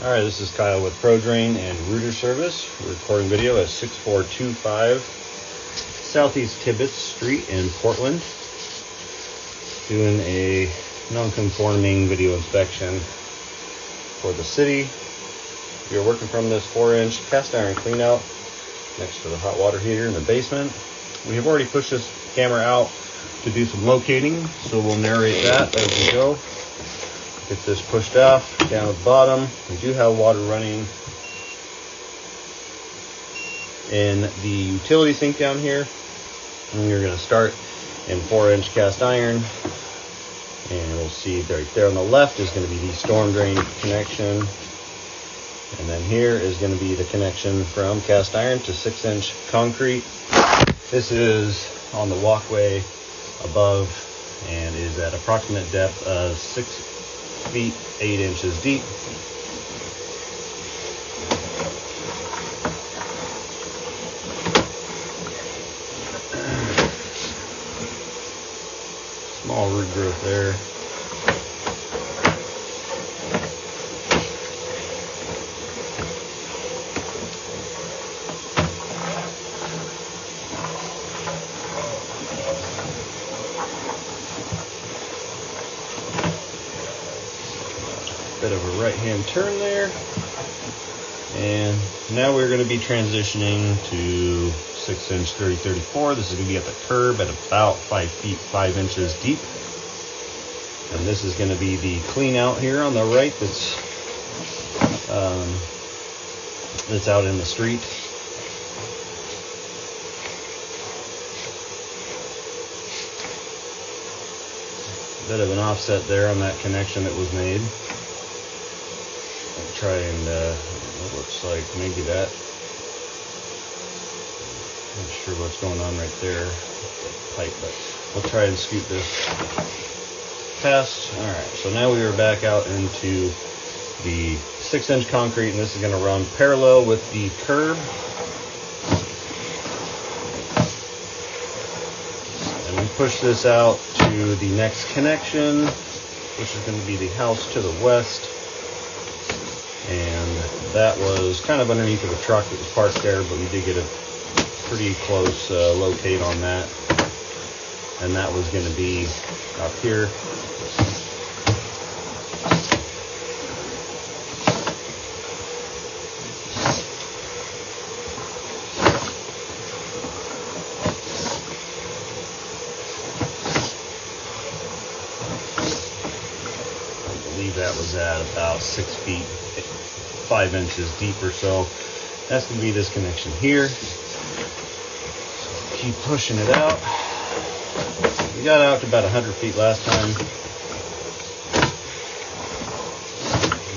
Alright, this is Kyle with Pro Drain and Rooter Service. We're recording video at 6425 Southeast Tibbetts Street in Portland. Doing a non-conforming video inspection for the city. We are working from this 4-inch cast iron cleanout next to the hot water heater in the basement. We have already pushed this camera out to do some locating, so we'll narrate that as we go. Get this pushed off down at the bottom. We do have water running in the utility sink down here, and we're going to start in 4-inch cast iron, and we'll see right there on the left is going to be the storm drain connection, and then here is going to be the connection from cast iron to 6-inch concrete. This is on the walkway above and is at approximate depth of 6 feet 8 inches deep. Small root growth there. Bit of a right-hand turn there, and now we're going to be transitioning to 6-inch 30-34. This is going to be at the curb at about 5 feet 5 inches deep, and this is going to be the clean out here on the right that's out in the street. Bit of an offset there on that connection that was made. Try and it looks like maybe that, not sure what's going on right there, pipe, but we'll try and scoot this past. All right, so now we are back out into the 6-inch concrete, and this is going to run parallel with the curb, and we push this out to the next connection, which is going to be the house to the west. And that was kind of underneath of a truck that was parked there, but we did get a pretty close locate on that. And that was going to be up here. I believe that was at about 6 feet 5 inches deep or so. That's going to be this connection here. So keep pushing it out. We got out to about 100 feet last time, and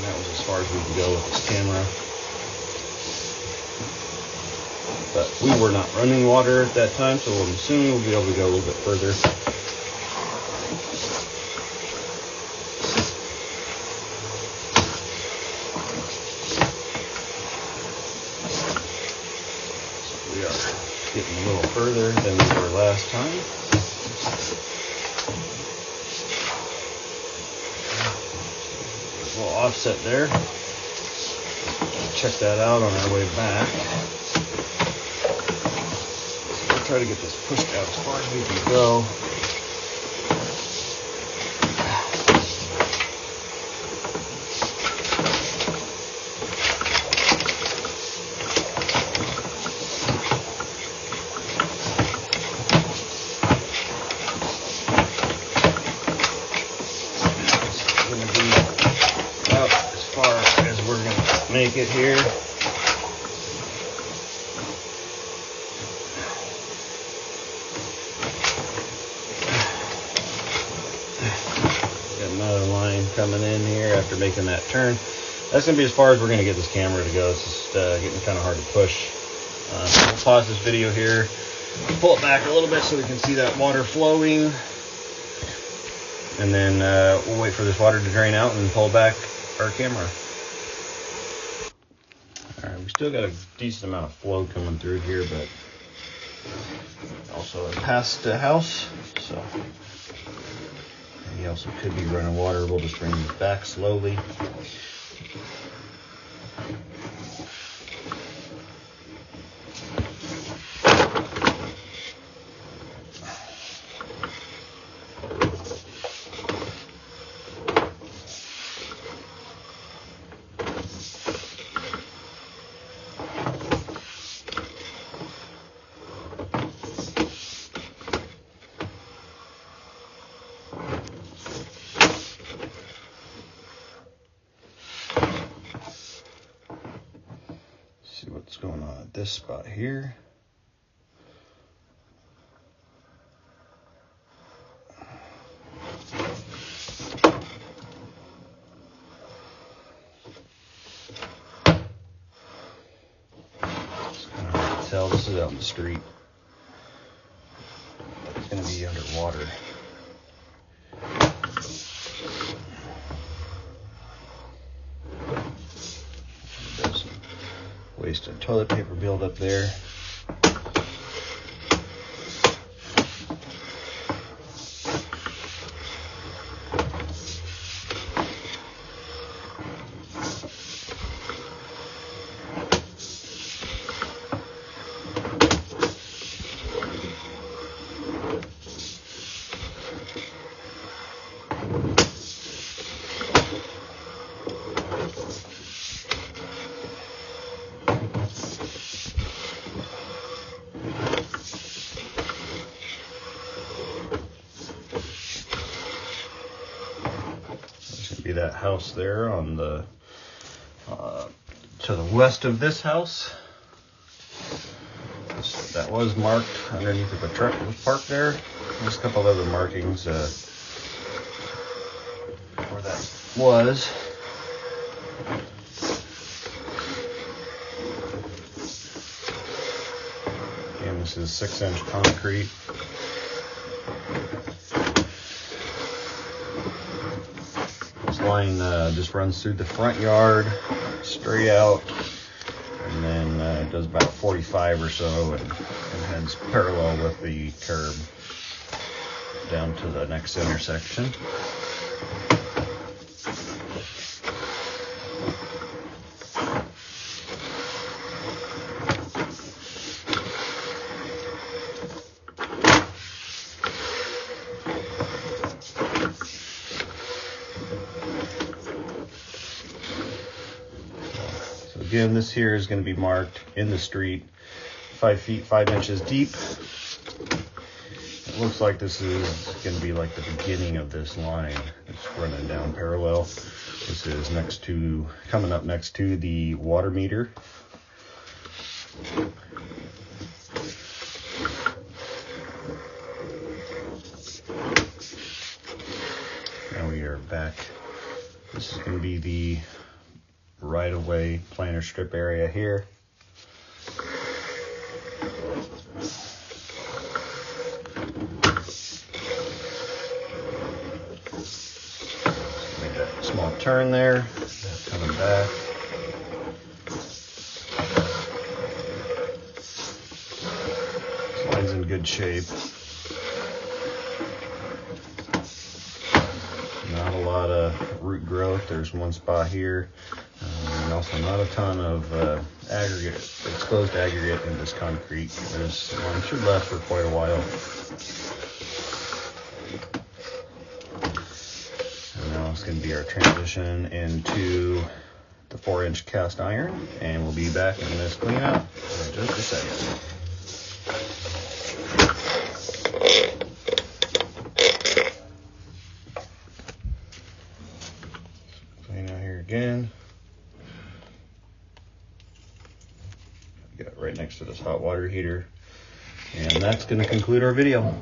that was as far as we could go with this camera. But we were not running water at that time, so I'm assuming we'll be able to go a little bit further. We are getting a little further than we were last time. A little offset there. Check that out on our way back. So we'll try to get this pushed out as far as we can go. Make it here. Got another line coming in here after making that turn. That's going to be as far as we're going to get this camera to go. It's just getting kind of hard to push. So we'll pause this video here, pull it back a little bit so we can see that water flowing, and then we'll wait for this water to drain out and pull back our camera. Alright, we still got a decent amount of flow coming through here, but also past the house, so we also could be running water. We'll just bring it back slowly. what's going on at this spot here. It's kind of hard to tell. This is out in the street. It's going to be underwater. Waste of toilet paper buildup there. Be that house there on the to the west of this house. That was marked underneath of the truck that was parked there. There's a couple other markings where that was. And this is 6-inch concrete. Line just runs through the front yard straight out, and then it does about 45 or so and heads parallel with the curb down to the next intersection. Again, this here is going to be marked in the street, 5 feet 5 inches deep. It looks like this is going to be like the beginning of this line. It's running down parallel. This is coming up next to the water meter. Now we are back. This is going to be the right-of-way planter strip area here. Make that small turn there, coming back. This line's in good shape. Not a lot of root growth. There's one spot here. And also not a ton of exposed aggregate in this concrete. This one should last for quite a while. And now it's going to be our transition into the 4-inch cast iron, and we'll be back in this cleanup in just a second. Clean out here again. Got right next to this hot water heater, and that's going to conclude our video.